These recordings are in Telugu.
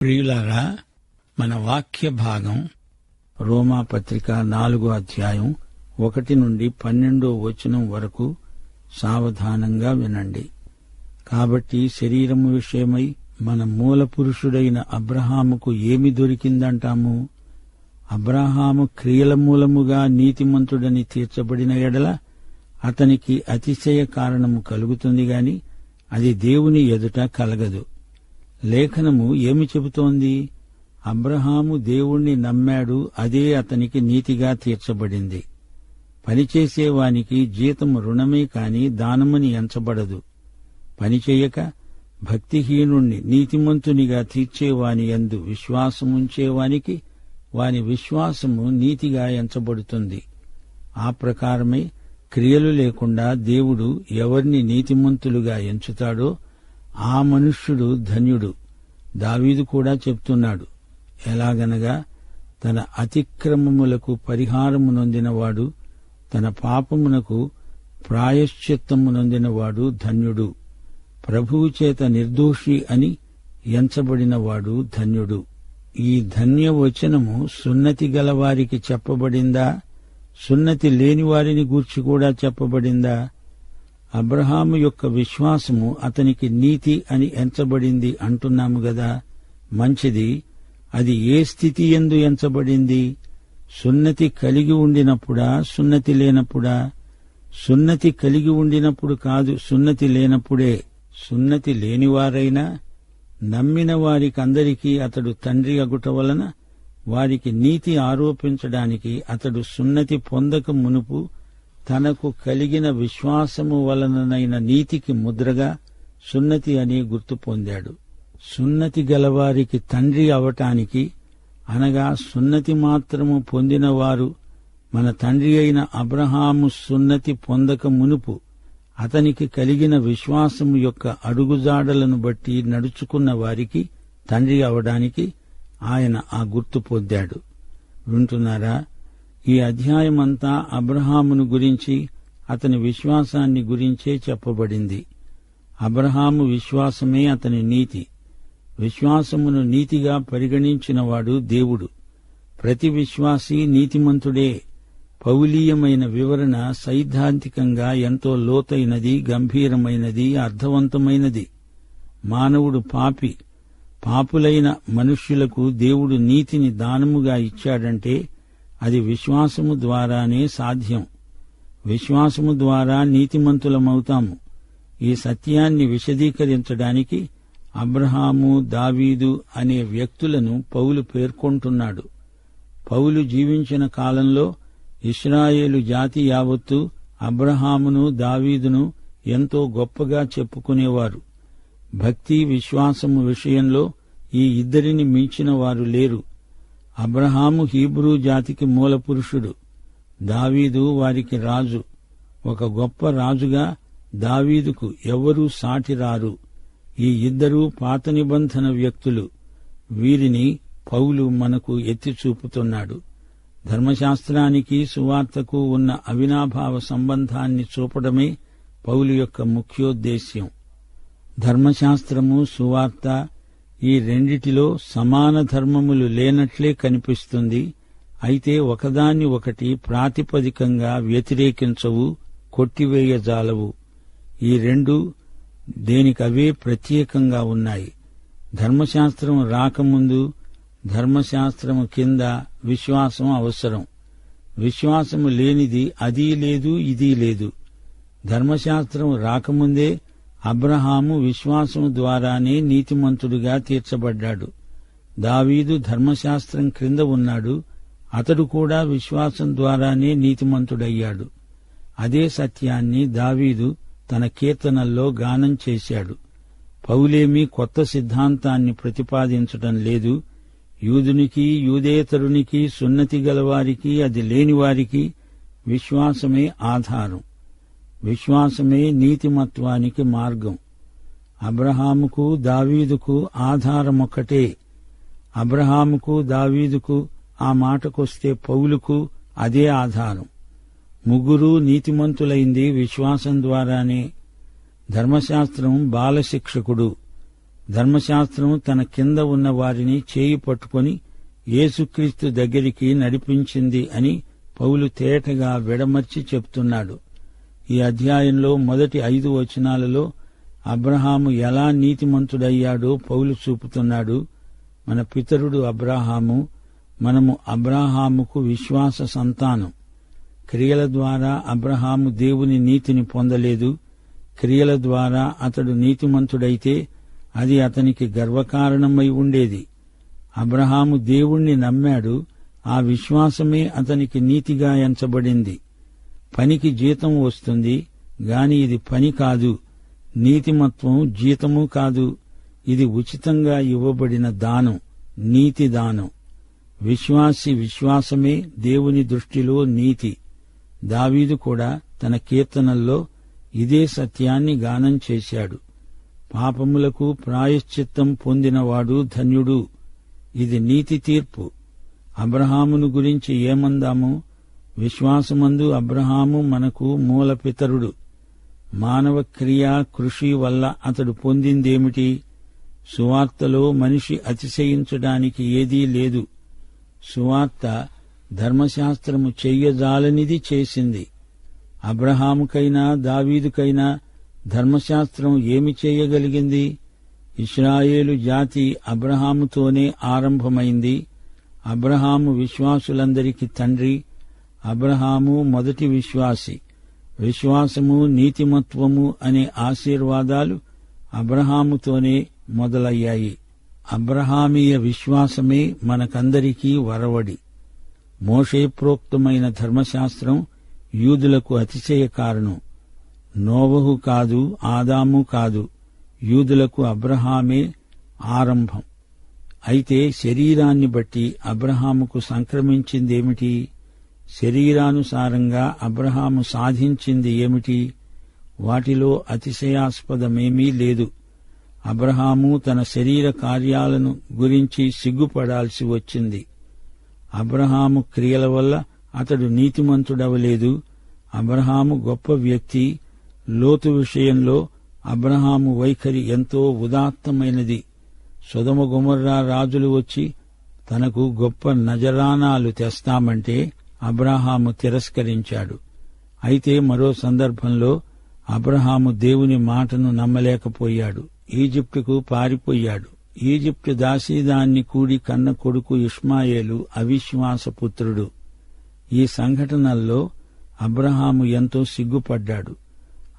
ప్రియులారా, మన వాక్య భాగం రోమా పత్రిక 4వ అధ్యాయం 1 నుండి 12వ వచనం వరకు సావధానంగా వినండి. కాబట్టి శరీరము విషయమై మన మూల పురుషుడైన అబ్రహాముకు ఏమి దొరికిందంటాము? అబ్రహాము క్రియల మూలముగా నీతిమంతుడని తీర్చబడిన ఎడల అతనికి అతిశయ కారణము కలుగుతుంది గాని అది దేవుని ఎదుట కలగదు. లేఖనము ఏమి చెబుతోంది? అబ్రహాము దేవుణ్ణి నమ్మాడు, అదే అతనికి నీతిగా తీర్చబడింది. పనిచేసేవానికి జీతం రుణమే కాని దానమని ఎంచబడదు. పనిచేయక భక్తిహీనుణ్ణి నీతిమంతునిగా తీర్చేవాని యందు విశ్వాసముంచేవానికి వాని విశ్వాసము నీతిగా ఎంచబడుతుంది. ఆ ప్రకారమే క్రియలు లేకుండా దేవుడు ఎవర్ని నీతిమంతులుగా ఎంచుతాడో ఆ మనుష్యుడు ధన్యుడు. దావీదు కూడా చెప్తున్నాడు, ఎలాగనగా తన అతిక్రమములకు పరిహారము నొందినవాడు, తన పాపమునకు ప్రాయశ్చిత్తము నొందినవాడు ధన్యుడు. ప్రభువు చేత నిర్దోషి అని ఎంచబడినవాడు ధన్యుడు. ఈ ధన్యవచనము సున్నతి గలవారికి చెప్పబడిందా? సున్నతి లేనివారిని గూర్చి కూడా చెప్పబడిందా? అబ్రహాము యొక్క విశ్వాసము అతనికి నీతి అని ఎంచబడింది అంటున్నాము గదా. మంచిది. అది ఏ స్థితి యందు ఎంచబడింది? సున్నతి కలిగి ఉండినప్పుడా, సున్నతి లేనప్పుడా? సున్నతి కలిగి ఉండినప్పుడు కాదు, సున్నతి లేనప్పుడే. సున్నతి లేనివారైనా నమ్మిన వారికందరికీ అతడు తండ్రి అగుట వలన వారికి నీతి ఆరోపించడానికి అతడు సున్నతి పొందక మునుపు తనకు కలిగిన విశ్వాసము వలననైన నీతికి ముద్రగా సున్నతి అని గుర్తు పొందాడు. సున్నతి గలవారికి తండ్రి అవటానికి, అనగా సున్నతి మాత్రము పొందినవారు మన తండ్రి అయిన అబ్రహాము సున్నతి పొందక మునుపు అతనికి కలిగిన విశ్వాసము యొక్క అడుగుజాడలను బట్టి నడుచుకున్న వారికి తండ్రి అవడానికి ఆయన ఆ గుర్తు పొందాడు. వింటున్నారా? ఈ అధ్యాయమంతా అబ్రహామును గురించి, అతని విశ్వాసాన్ని గురించే చెప్పబడింది. అబ్రహాము విశ్వాసమే అతని నీతి. విశ్వాసమును నీతిగా పరిగణించినవాడు దేవుడు. ప్రతి విశ్వాసీ నీతిమంతుడే. పౌలీయమైన వివరణ సైద్ధాంతికంగా ఎంతో లోతైనది, గంభీరమైనది, అర్థవంతమైనది. మానవుడు పాపి. పాపులైన మనుష్యులకు దేవుడు నీతిని దానముగా ఇచ్చాడంటే అది విశ్వాసము ద్వారానే సాధ్యం. విశ్వాసము ద్వారా నీతిమంతులమవుతాము. ఈ సత్యాన్ని విశదీకరించడానికి అబ్రహాము, దావీదు అనే వ్యక్తులను పౌలు పేర్కొంటున్నాడు. పౌలు జీవించిన కాలంలో ఇశ్రాయేలు జాతి యావత్తు అబ్రహామును, దావీదును ఎంతో గొప్పగా చెప్పుకునేవారు. భక్తి, విశ్వాసము విషయంలో ఈ ఇద్దరిని మించిన వారు లేరు. అబ్రహాము హీబ్రూ జాతికి మూలపురుషుడు, దావీదు వారికి రాజు. ఒక గొప్ప రాజుగా దావీదుకు ఎవ్వరూ సాటిరారు. ఈ ఇద్దరూ పాత నిబంధన వ్యక్తులు. వీరిని పౌలు మనకు ఎత్తి చూపుతున్నాడు. ధర్మశాస్త్రానికి, సువార్తకు ఉన్న అవినాభావ సంబంధాన్ని చూపడమే పౌలు యొక్క ముఖ్యోద్దేశ్యం. ధర్మశాస్త్రము, సువార్త ఈ రెండిటిలో సమాన ధర్మములు లేనట్లే కనిపిస్తుంది. అయితే ఒకదాన్ని ఒకటి ప్రాతిపదికంగా వ్యతిరేకించవు, కొట్టివేయజాలవు. ఈ రెండు దేనికవే ప్రత్యేకంగా ఉన్నాయి. ధర్మశాస్త్రం రాకముందు, ధర్మశాస్త్రము కింద విశ్వాసం అవసరం. విశ్వాసము లేనిది అదీ లేదు, ఇదీ లేదు. ధర్మశాస్త్రం రాకముందే అబ్రహాము విశ్వాసము ద్వారానే నీతిమంతుడుగా తీర్చబడ్డాడు. దావీదు ధర్మశాస్త్రం క్రింద ఉన్నాడు. అతడు కూడా విశ్వాసం ద్వారానే నీతిమంతుడయ్యాడు. అదే సత్యాన్ని దావీదు తన కీర్తనల్లో గానం చేశాడు. పౌలేమీ కొత్త సిద్ధాంతాన్ని ప్రతిపాదించటం లేదు. యూదునికి, యూదేతరునికి, సున్నతి గలవారికి, అది లేనివారికి విశ్వాసమే ఆధారం. విశ్వాసమే నీతిమత్వానికి మార్గం. అబ్రహాముకు, దావీదుకు ఆధారమొక్కటే. అబ్రహాముకు, దావీదుకు, ఆ మాటకొస్తే పౌలుకు అదే ఆధారం. ముగ్గురూ నీతిమంతులైంది విశ్వాసం ద్వారానే. ధర్మశాస్త్రం బాలశిక్షకుడు. ధర్మశాస్త్రం తన కింద ఉన్న వారిని చేయి పట్టుకొని యేసుక్రీస్తు దగ్గరికి నడిపించింది అని పౌలు తేటగా విడమర్చి చెప్తున్నాడు. ఈ అధ్యాయంలో మొదటి 5 వచనాలలో అబ్రహాము ఎలా నీతిమంతుడయ్యాడో పౌలు చూపుతున్నాడు. మన పితరుడు అబ్రాహాము, మనము అబ్రాహాముకు విశ్వాస సంతానం. క్రియల ద్వారా అబ్రహాము దేవుని నీతిని పొందలేదు. క్రియల ద్వారా అతడు నీతిమంతుడైతే అది అతనికి గర్వకారణమై ఉండేది. అబ్రహాము దేవుణ్ణి నమ్మాడు. ఆ విశ్వాసమే అతనికి నీతిగా ఎంచబడింది. పనికి జీతం వస్తుంది గాని ఇది పని కాదు. నీతిమత్వం జీతము కాదు. ఇది ఉచితంగా ఇవ్వబడిన దానం, నీతి దానం. విశ్వాసి విశ్వాసమే దేవుని దృష్టిలో నీతి. దావీదు కూడా తన కీర్తనల్లో ఇదే సత్యాన్ని గానం చేశాడు. పాపములకు ప్రాయశ్చిత్తం పొందినవాడు ధన్యుడు. ఇది నీతి తీర్పు. అబ్రహామును గురించి ఏమందాము? విశ్వాసమందు అబ్రహాము మనకు మూలపితరుడు. మానవ క్రియా కృషి వల్ల అతడు పొందిందేమిటి? సువార్తలో మనిషి అతిశయించడానికి ఏదీ లేదు. సువార్త ధర్మశాస్త్రము చెయ్యజాలనిది చేసింది. అబ్రహాముకైనా దావీదుకైనా ధర్మశాస్త్రం ఏమి చేయగలిగింది? ఇశ్రాయేలు జాతి అబ్రహాముతోనే ఆరంభమైంది. అబ్రహాము విశ్వాసులందరికీ తండ్రి. అబ్రహాము మొదటి విశ్వాసి. విశ్వాసము, నీతిమత్వము అనే ఆశీర్వాదాలు అబ్రహాముతోనే మొదలయ్యాయి. అబ్రహామీయ విశ్వాసమే మనకందరికీ వరవడి. మోషే ప్రోక్తమైన ధర్మశాస్త్రం యూదులకు అతిశయ కారణం. నోవహు కాదు, ఆదాము కాదు, యూదులకు అబ్రహామే ఆరంభం. అయితే శరీరాన్ని బట్టి అబ్రహాముకు సంక్రమించిందేమిటి? శరీరానుసారంగా అబ్రహాము సాధించింది ఏమిటి? వాటిలో అతిశయాస్పదమేమీ లేదు. అబ్రహాము తన శరీర కార్యాలను గురించి సిగ్గుపడాల్సి వచ్చింది. అబ్రహాము క్రియల వల్ల అతడు నీతిమంతుడవలేదు. అబ్రహాము గొప్ప వ్యక్తి. లోతు విషయంలో అబ్రహాము వైఖరి ఎంతో ఉదాత్తమైనది. సొదొమ గొమొర్రా రాజులు వచ్చి తనకు గొప్ప నజరానాలు తెస్తామంటే అబ్రహాము తిరస్కరించాడు. అయితే మరో సందర్భంలో అబ్రహాము దేవుని మాటను నమ్మలేకపోయాడు. ఈజిప్టుకు పారిపోయాడు. ఈజిప్టు దాసీదాన్ని కూడి కన్న కొడుకు ఇష్మాయేలు అవిశ్వాసపుత్రుడు. ఈ సంఘటనల్లో అబ్రహాము ఎంతో సిగ్గుపడ్డాడు.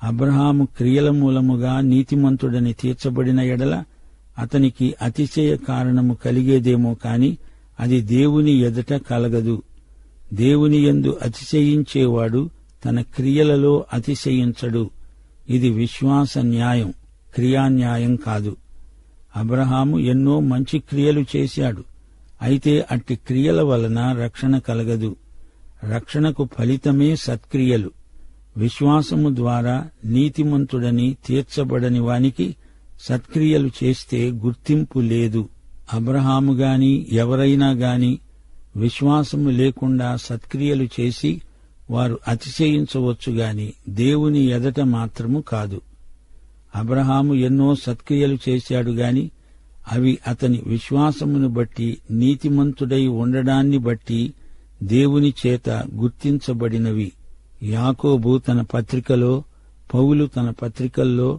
అబ్రహాము క్రియల మూలముగా నీతిమంతుడని తీర్చబడిన ఎడల అతనికి అతిశయ కారణము కలిగేదేమో కాని అది దేవుని ఎదుట కలగదు. దేవుని యందు అతిశయించేవాడు తన క్రియలలో అతిశయించడు. ఇది విశ్వాస న్యాయం, క్రియాన్యాయం కాదు. అబ్రహాము ఎన్నో మంచి క్రియలు చేశాడు. అయితే అట్టి క్రియల వలన రక్షణ కలగదు. రక్షణకు ఫలితమే సత్క్రియలు. విశ్వాసము ద్వారా నీతిమంతుడని తీర్చబడని వానికి సత్క్రియలు చేస్తే గుర్తింపు లేదు. అబ్రహాము గాని ఎవరైనా గాని విశ్వాసము లేకుండా సత్క్రియలు చేసి వారు అతిశయించవచ్చు గాని దేవుని ఎదట మాత్రము కాదు. అబ్రహాము ఎన్నో సత్క్రియలు చేశాడు గాని అవి అతని విశ్వాసమును బట్టి, నీతిమంతుడై ఉండడాన్ని బట్టి దేవుని చేత గుర్తించబడినవి. యాకోబు తన పత్రికలో, పౌలు తన పత్రికల్లో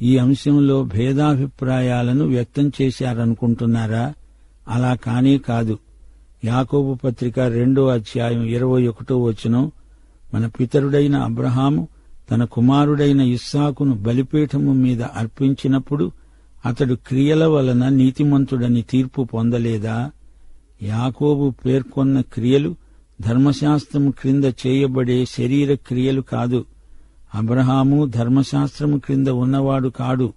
ఈ అంశంలో భేదాభిప్రాయాలను వ్యక్తం చేశారనుకుంటున్నారా? అలా కానే కాదు. యాకోబు పత్రిక 2వ అధ్యాయం 21వ వచనం, మన పితరుడైన అబ్రహాము తన కుమారుడైన ఇస్సాకును బలిపీఠము మీద అర్పించినప్పుడు అతడు క్రియల వలన నీతిమంతుడని తీర్పు పొందలేదా? యాకోబు పేర్కొన్న క్రియలు ధర్మశాస్త్రము క్రింద చేయబడే శరీర క్రియలు కాదు. అబ్రహాము ధర్మశాస్త్రము క్రింద ఉన్నవాడు కాడు.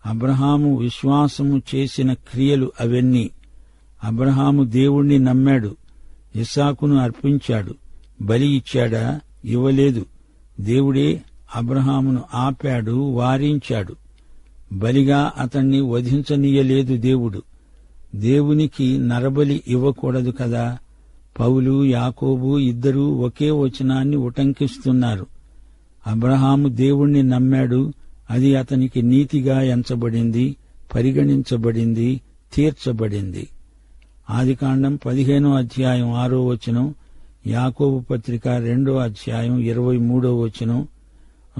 అబ్రహాము విశ్వాసము చేసిన క్రియలు అవన్నీ. అబ్రహాము దేవుణ్ణి నమ్మాడు. ఇస్సాకును అర్పించాడు. బలి ఇచ్చాడా? ఇవ్వలేదు. దేవుడే అబ్రహామును ఆపాడు, వారించాడు. బలిగా అతణ్ణి వధించనీయలేదు దేవుడు. దేవునికి నరబలి ఇవ్వకూడదు కదా. పౌలు, యాకోబు ఇద్దరూ ఒకే వచనాన్ని ఉటంకిస్తున్నారు. అబ్రహాము దేవుణ్ణి నమ్మాడు, అది అతనికి నీతిగా ఎంచబడింది. పరిగణించబడింది, తీర్చబడింది. ఆదికాండం 15వ అధ్యాయం 6వ వచనం, యాకోబు పత్రిక 2వ అధ్యాయం 23వ వచనం,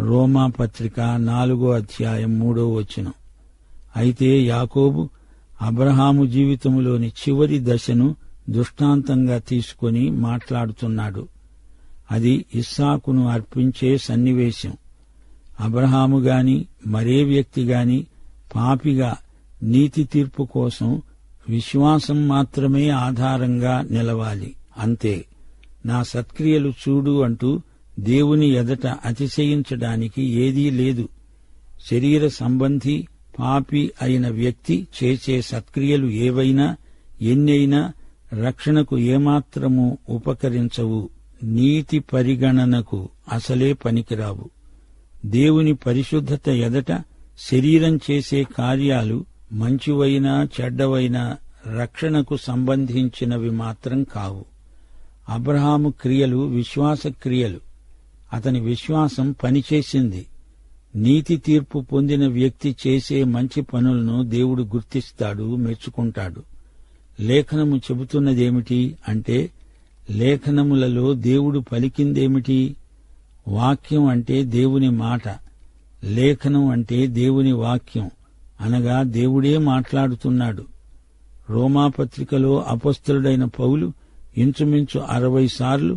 రోమా పత్రిక 4వ అధ్యాయం 3వ వచనం. అయితే యాకోబు అబ్రహాము జీవితంలోని చివరి దశను దృష్టాంతంగా తీసుకొని మాట్లాడుతున్నాడు. అది ఇస్సాకును అర్పించే సన్నివేశం. అబ్రహాము గాని మరే వ్యక్తి గాని పాపిగా నీతి తీర్పు కోసం విశ్వాసం మాత్రమే ఆధారంగా నిలవాలి. అంతే. నా సత్క్రియలు చూడు అంటూ దేవుని ఎదట అతిశయించడానికి ఏదీ లేదు. శరీర సంబంధి పాపి అయిన వ్యక్తి చేసే సత్క్రియలు ఏవైనా ఎన్నైనా రక్షణకు ఏమాత్రమూ ఉపకరించవు, నీతి పరిగణనకు అసలే పనికిరావు. దేవుని పరిశుద్ధత ఎదట శరీరం చేసే కార్యాలు మంచివైనా చెడ్డవైనా రక్షణకు సంబంధించినవి మాత్రం కావు. అబ్రహాము క్రియలు విశ్వాస క్రియలు. అతని విశ్వాసం పనిచేసింది. నీతి తీర్పు పొందిన వ్యక్తి చేసే మంచి పనులను దేవుడు గుర్తిస్తాడు, మెచ్చుకుంటాడు. లేఖనము చెబుతున్నదేమిటి అంటే, లేఖనములలో దేవుడు పలికిందేమిటి? వాక్యం అంటే దేవుని మాట, లేఖనం అంటే దేవుని వాక్యం, అనగా దేవుడే మాట్లాడుతున్నాడు. రోమాపత్రికలో అపొస్తలుడైన పౌలు ఇంచుమించు 60 సార్లు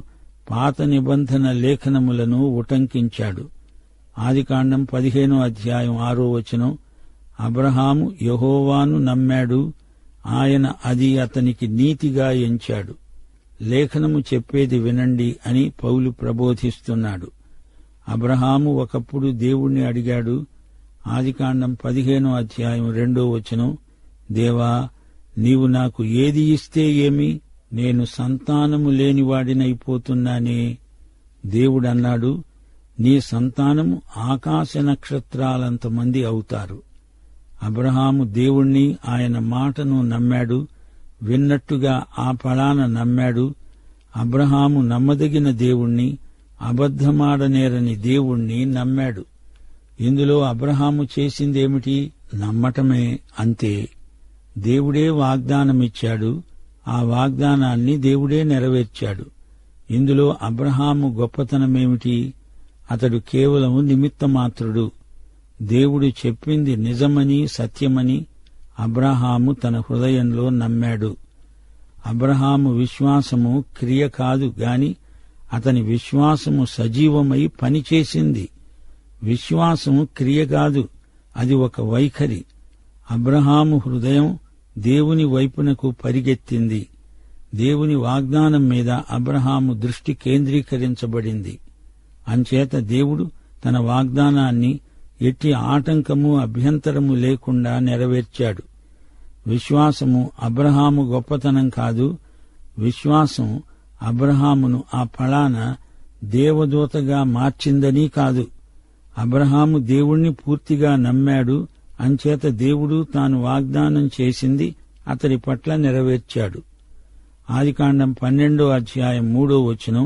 పాత నిబంధన లేఖనములను ఉటంకించాడు. ఆదికాండం 15వ అధ్యాయం 6వ వచనం, అబ్రహాము యెహోవాను నమ్మాడు, ఆయన అది అతనికి నీతిగా ఎంచాడు. లేఖనము చెప్పేది వినండి అని పౌలు ప్రబోధిస్తున్నాడు. అబ్రహాము ఒకప్పుడు దేవుణ్ణి అడిగాడు. ఆదికాండం 15వ అధ్యాయం 2వ వచనం, దేవా, నీవు నాకు ఏది ఇస్తే ఏమి? నేను సంతానము లేనివాడినైపోతున్నానే. దేవుడన్నాడు, నీ సంతానము ఆకాశ నక్షత్రాలంతమంది అవుతారు. అబ్రహాము దేవుణ్ణి, ఆయన మాటను నమ్మాడు. విన్నట్టుగా ఆ ఫలాన నమ్మాడు. అబ్రహాము నమ్మదగిన దేవుణ్ణి, అబద్ధమాడనేరని దేవుణ్ణి నమ్మాడు. ఇందులో అబ్రహాము చేసిందేమిటి? నమ్మటమే, అంతే. దేవుడే వాగ్దానమిచ్చాడు, ఆ వాగ్దానాన్ని దేవుడే నెరవేర్చాడు. ఇందులో అబ్రహాము గొప్పతనమేమిటి? అతడు కేవలం నిమిత్తమాత్రుడు. దేవుడు చెప్పింది నిజమని, సత్యమని అబ్రహాము తన హృదయంలో నమ్మాడు. అబ్రహాము విశ్వాసము క్రియ కాదు గాని అతని విశ్వాసము సజీవమై పనిచేసింది. విశ్వాసము క్రియ కాదు, అది ఒక వైఖరి. అబ్రహాము హృదయం దేవుని వైపునకు పరిగెత్తింది. దేవుని వాగ్దానం మీద అబ్రహాము దృష్టి కేంద్రీకరించబడింది. అంచేత దేవుడు తన వాగ్దానాన్ని ఎట్టి ఆటంకము అభ్యంతరము లేకుండా నెరవేర్చాడు. విశ్వాసము అబ్రహాము గొప్పతనం కాదు. విశ్వాసం అబ్రహామును ఆ ఫలాన దేవదూతగా మార్చిందని కాదు. అబ్రహాము దేవుణ్ణి పూర్తిగా నమ్మాడు. అంచేత దేవుడు తాను వాగ్దానం చేసింది అతడి పట్ల నెరవేర్చాడు. ఆదికాండం 12వ అధ్యాయం 3వ వచనం,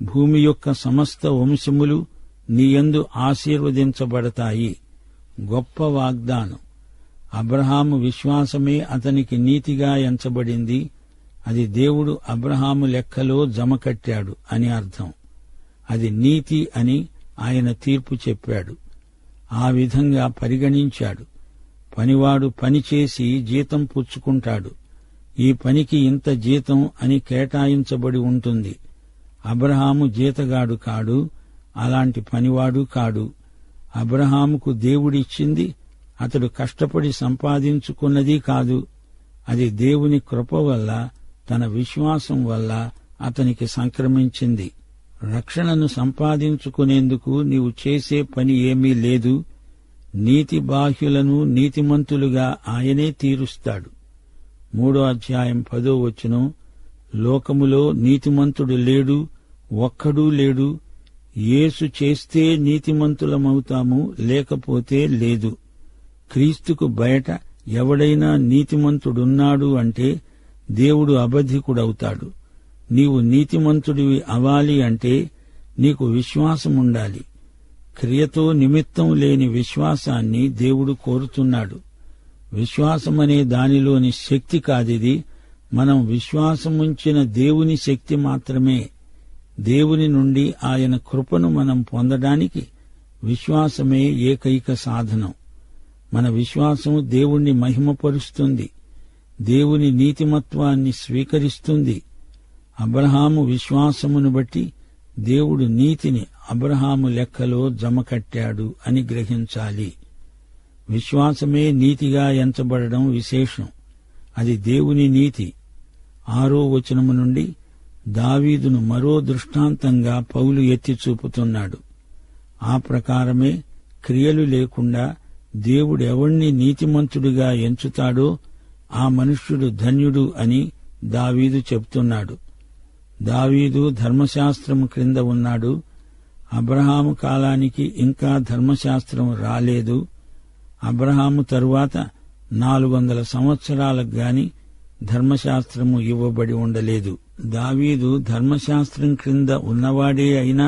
భూమి యొక్క సమస్త వంశములు నీయందు ఆశీర్వదించబడతాయి. గొప్ప వాగ్దానం. అబ్రహాము విశ్వాసమే అతనికి నీతిగా ఎంచబడింది. అది దేవుడు అబ్రహాము లెక్కలో జమకట్టాడు అని అర్థం. అది నీతి అని ఆయన తీర్పు చెప్పాడు. ఆ విధంగా పరిగణించాడు. పనివాడు పనిచేసి జీతం పుచ్చుకుంటాడు. ఈ పనికి ఇంత జీతం అని కేటాయించబడి ఉంటుంది. అబ్రహాము జీతగాడు కాడు, అలాంటి పనివాడు కాడు. అబ్రహాముకు దేవుడిచ్చింది అతడు కష్టపడి సంపాదించుకున్నది కాదు. అది దేవుని కృప వల్ల, తన విశ్వాసం వల్ల అతనికి సంక్రమించింది. రక్షణను సంపాదించుకునేందుకు నీవు చేసే పని ఏమీ లేదు. నీతి బాహ్యులను నీతిమంతులుగా ఆయనే తీరుస్తాడు. 3వ అధ్యాయం 10వ వచనం, లోకములో నీతిమంతుడు లేడు, ఒక్కడూ లేడు. యేసు చేస్తే నీతిమంతులమవుతాము, లేకపోతే లేదు. క్రీస్తుకు బయట ఎవడైనా నీతిమంతుడున్నాడు అంటే దేవుడు అబద్ధికుడవుతాడు. నీవు నీతిమంతుడివి అవ్వాలి అంటే నీకు విశ్వాసముండాలి. క్రియతో నిమిత్తం లేని విశ్వాసాన్ని దేవుడు కోరుతున్నాడు. విశ్వాసమనే దానిలోని శక్తి కాదిది. మనం విశ్వాసముంచిన దేవుని శక్తి మాత్రమే. దేవుని నుండి ఆయన కృపను మనం పొందడానికి విశ్వాసమే ఏకైక సాధనం. మన విశ్వాసం దేవుణ్ణి మహిమపరుస్తుంది, దేవుని నీతిమత్వాన్ని స్వీకరిస్తుంది. అబ్రహాము విశ్వాసమును బట్టి దేవుడు నీతిని అబ్రహాము లెక్కలో జమకట్టాడు అని గ్రహించాలి. విశ్వాసమే నీతిగా ఎంచబడడం విశేషం. అది దేవుని నీతి. 6వ వచనము నుండి దావీదును మరో దృష్టాంతంగా పౌలు ఎత్తి చూపుతున్నాడు. ఆ ప్రకారమే క్రియలు లేకుండా దేవుడెవణ్ణి నీతిమంతుడిగా ఎంచుతాడో ఆ మనుష్యుడు ధన్యుడు అని దావీదు చెప్తున్నాడు. దావీదు ధర్మశాస్త్రము క్రింద ఉన్నాడు. అబ్రహాము కాలానికి ఇంకా ధర్మశాస్త్రం రాలేదు. అబ్రహాము తరువాత 400 సంవత్సరాలకు గాని ధర్మశాస్త్రము ఇవ్వబడి ఉండలేదు. దావీదు ధర్మశాస్త్రం క్రింద ఉన్నవాడే అయినా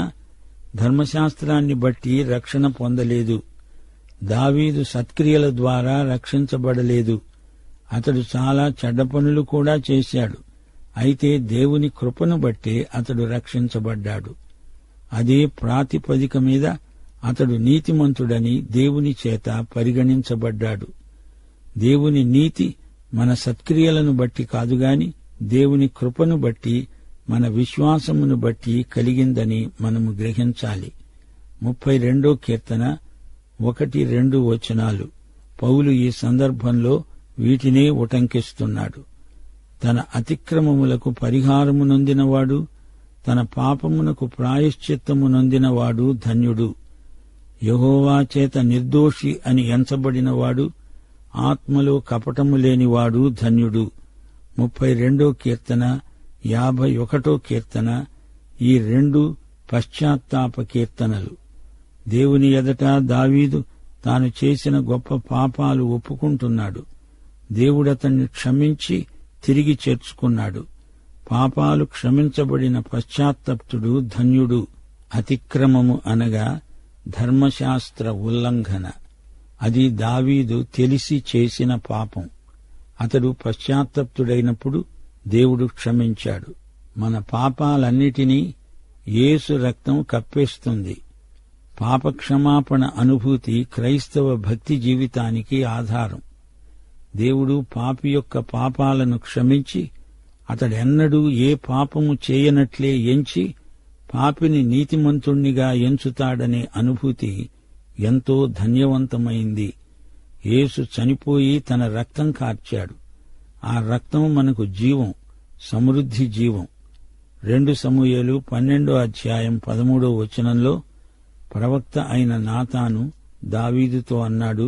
ధర్మశాస్త్రాన్ని బట్టి రక్షణ పొందలేదు. దావీదు సత్క్రియల ద్వారా రక్షించబడలేదు. అతడు చాలా చెడ్డ పనులు కూడా చేశాడు. అయితే దేవుని కృపను బట్టే అతడు రక్షించబడ్డాడు. అదే ప్రాతిపదిక మీద అతడు నీతిమంతుడని దేవుని చేత పరిగణించబడ్డాడు. దేవుని నీతి మన సత్క్రియలను బట్టి కాదుగాని దేవుని కృపను బట్టి, మన విశ్వాసమును బట్టి కలిగిందని మనము గ్రహించాలి. 32వ కీర్తన 1-2 వచనాలు. పౌలు ఈ సందర్భంలో వీటినే ఉటంకిస్తున్నాడు. తన అతిక్రమములకు పరిహారము నొందినవాడు, తన పాపమునకు ప్రాయశ్చిత్తము నొందినవాడు ధన్యుడు. యెహోవా చేత నిర్దోషి అని ఎంచబడినవాడు, ఆత్మలో కపటము లేనివాడు ధన్యుడు. 32వ కీర్తన 51వ కీర్తన ఈ 2 పశ్చాత్తాప కీర్తనలు. దేవుని ఎదుట దావీదు తాను చేసిన గొప్ప పాపాలు ఒప్పుకుంటున్నాడు. దేవుడతన్ని క్షమించి తిరిగి చేర్చుకున్నాడు. పాపాలు క్షమించబడిన పశ్చాత్తప్తుడు ధన్యుడు. అతిక్రమము అనగా ధర్మశాస్త్ర ఉల్లంఘన. అది దావీదు తెలిసి చేసిన పాపం. అతడు పశ్చాత్తప్తుడైనప్పుడు దేవుడు క్షమించాడు. మన పాపాలన్నిటినీ యేసు రక్తం కప్పేస్తుంది. పాపక్షమాపణ అనుభూతి క్రైస్తవ భక్తి జీవితానికి ఆధారం. దేవుడు పాపి యొక్క పాపాలను క్షమించి అతడెన్నడూ ఏ పాపము చేయనట్లే ఎంచి పాపిని నీతిమంతుణ్ణిగా ఎంచుతాడనే అనుభూతి ఎంతో ధన్యవంతమైంది. యేసు చనిపోయి తన రక్తం కార్చాడు. ఆ రక్తం మనకు జీవం, సమృద్ధి జీవం. 2 సమూయేలు 12:13 వచనంలో ప్రవక్త అయిన నాతాను దావీదుతో అన్నాడు,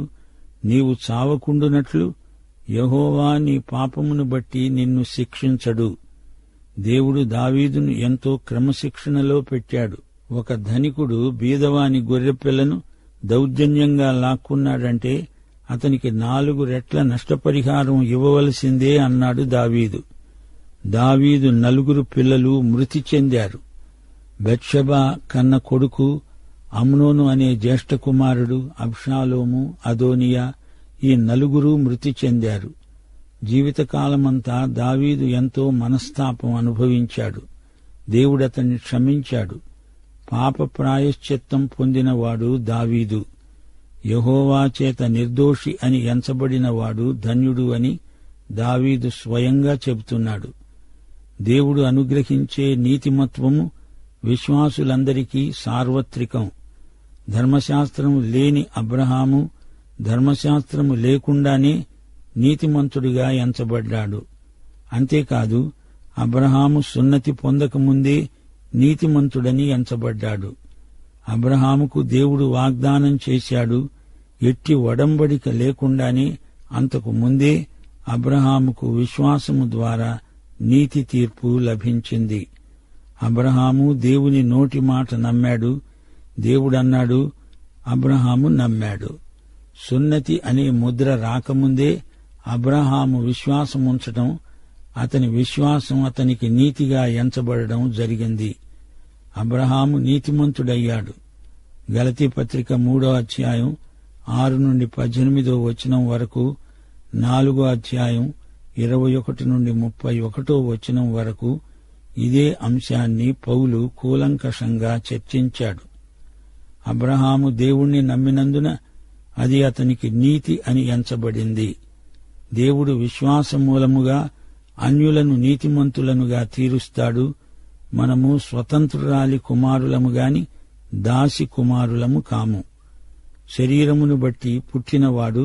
నీవు చావకుండునట్లు యెహోవా నీ పాపమును బట్టి నిన్ను శిక్షించడు. దేవుడు దావీదును ఎంతో క్రమశిక్షణలో పెట్టాడు. ఒక ధనికుడు బీదవాని గొర్రెపిల్లను దౌర్జన్యంగా లాక్కున్నాడంటే అతనికి 4 రెట్ల నష్టపరిహారం ఇవ్వవలసిందే అన్నాడు దావీదు. దావీదు 4 పిల్లలు మృతి చెందారు. బెత్షెబా కన్న కొడుకు అమ్నోను అనే జ్యేష్ఠ కుమారుడు, అబ్షాలోము, అదోనియా ఈ 4 మృతి చెందారు. జీవితకాలమంతా దావీదు ఎంతో మనస్తాపం అనుభవించాడు. దేవుడతన్ని క్షమించాడు. పాప ప్రాయశ్చిత్తం పొందినవాడు దావీదు. యెహోవా చేత నిర్దోషి అని ఎంచబడినవాడు ధన్యుడు అని దావీదు స్వయంగా చెబుతున్నాడు. దేవుడు అనుగ్రహించే నీతిమత్వము విశ్వాసులందరికీ సార్వత్రికం. ధర్మశాస్త్రము లేని అబ్రహాము ధర్మశాస్త్రము లేకుండానే నీతిమంతుడిగా ఎంచబడ్డాడు. అంతేకాదు, అబ్రహాము సున్నతి పొందకముందే నీతిమంతుడని ఎంచబడ్డాడు. అబ్రహాముకు దేవుడు వాగ్దానం చేశాడు. ఎట్టి ఒడంబడిక లేకుండానే అంతకు ముందే అబ్రహాముకు విశ్వాసము ద్వారా నీతి తీర్పు లభించింది. అబ్రహాము దేవుని నోటి మాట నమ్మాడు. దేవుడన్నాడు, అబ్రహాము నమ్మాడు. సున్నతి అనే ముద్ర రాకముందే అబ్రహాము విశ్వాసముంచటం, అతని విశ్వాసం అతనికి నీతిగా ఎంచబడడం జరిగింది. అబ్రహాము నీతిమంతుడయ్యాడు. గలతీ పత్రిక 3వ అధ్యాయం 6-18 వచనం వరకు 4వ అధ్యాయం 21 నుండి 31 వచనం వరకు ఇదే అంశాన్ని పౌలు కూలంకషంగా చర్చించాడు. అబ్రహాము దేవుణ్ణి నమ్మినందున అది అతనికి నీతి అని ఎంచబడింది. దేవుడు విశ్వాసమూలముగా అన్యులను నీతిమంతులనుగా తీరుస్తాడు. మనము స్వతంత్రురాలి కుమారులము గాని దాసి కుమారులము కాము. శరీరమును బట్టి పుట్టినవాడు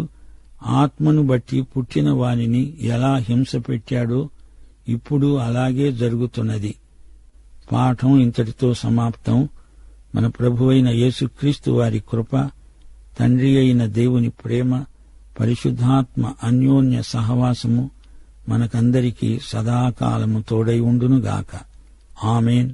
ఆత్మను బట్టి పుట్టిన వానిని ఎలా హింస పెట్టాడో ఇప్పుడు అలాగే జరుగుతున్నది. పాఠం ఇంతటితో సమాప్తం. మన ప్రభువైన యేసుక్రీస్తు వారి కృప, తండ్రి అయిన దేవుని ప్రేమ, పరిశుద్ధాత్మ అన్యోన్య సహవాసము మనకందరికీ సదాకాలము తోడై ఉండునుగాక. ఆమేన్.